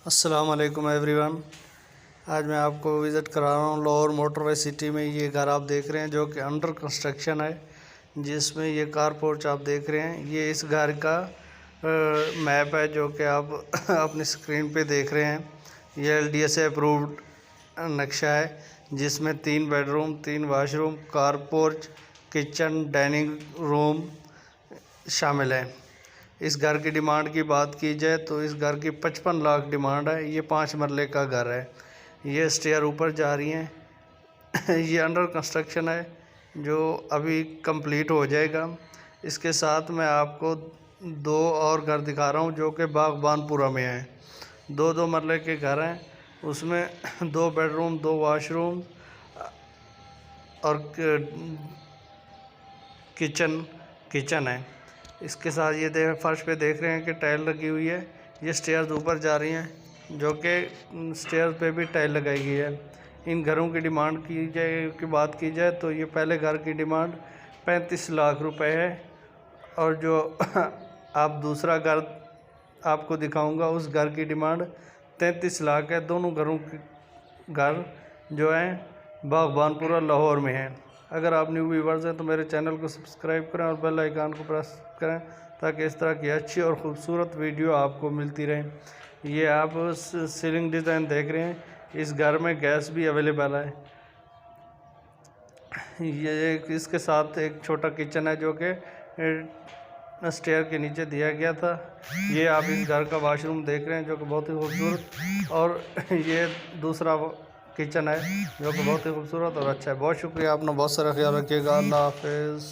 अस्सलाम वालेकुम एवरीवन। आज मैं आपको विज़िट करा रहा हूँ लाहौर मोटरवे सिटी में। ये घर आप देख रहे हैं जो कि अंडर कंस्ट्रक्शन है, जिसमें ये कार पोर्च आप देख रहे हैं। ये इस घर का मैप है जो कि आप अपनी स्क्रीन पे देख रहे हैं। ये LDA से अप्रूव्ड नक्शा है, जिसमें 3 bedroom, 3 washroom, car porch, kitchen, dining room शामिल है। इस घर की डिमांड की बात की जाए तो इस घर की 55 लाख डिमांड है। ये 5 मरले का घर है। ये स्टेयर ऊपर जा रही हैं। ये अंडर कंस्ट्रक्शन है जो अभी कंप्लीट हो जाएगा। इसके साथ मैं आपको 2 और घर दिखा रहा हूँ जो कि बागबानपुरा में हैं। 2 मरले के घर हैं, उसमें 2 बेडरूम, 2 वाशरूम और किचन है। इसके साथ ये फर्श पे देख रहे हैं कि टाइल लगी हुई है। ये स्टेयर्स ऊपर जा रही हैं जो कि स्टेयर पे भी टाइल लगाई गई है। इन घरों की डिमांड की बात की जाए तो ये पहले घर की डिमांड 35 लाख रुपए है, और जो आप दूसरा घर आपको दिखाऊंगा उस घर की डिमांड 33 लाख है। दोनों घरों के घर जो हैं बागबानपुरा लाहौर में हैं। अगर आप न्यू व्यूवर्स हैं तो मेरे चैनल को सब्सक्राइब करें और बेल आइकन को प्रेस करें ताकि इस तरह की अच्छी और ख़ूबसूरत वीडियो आपको मिलती रहे। ये आप सीलिंग डिज़ाइन देख रहे हैं। इस घर में गैस भी अवेलेबल है। ये इसके साथ एक छोटा किचन है जो कि स्टेयर के नीचे दिया गया था। ये आप इस घर का वाशरूम देख रहे हैं जो कि बहुत ही खूबसूरत, और ये दूसरा किचन है जो कि बहुत ही खूबसूरत और अच्छा है। बहुत शुक्रिया, आपने बहुत सारा ख्याल रखिएगा। अल्लाह हाफिज़।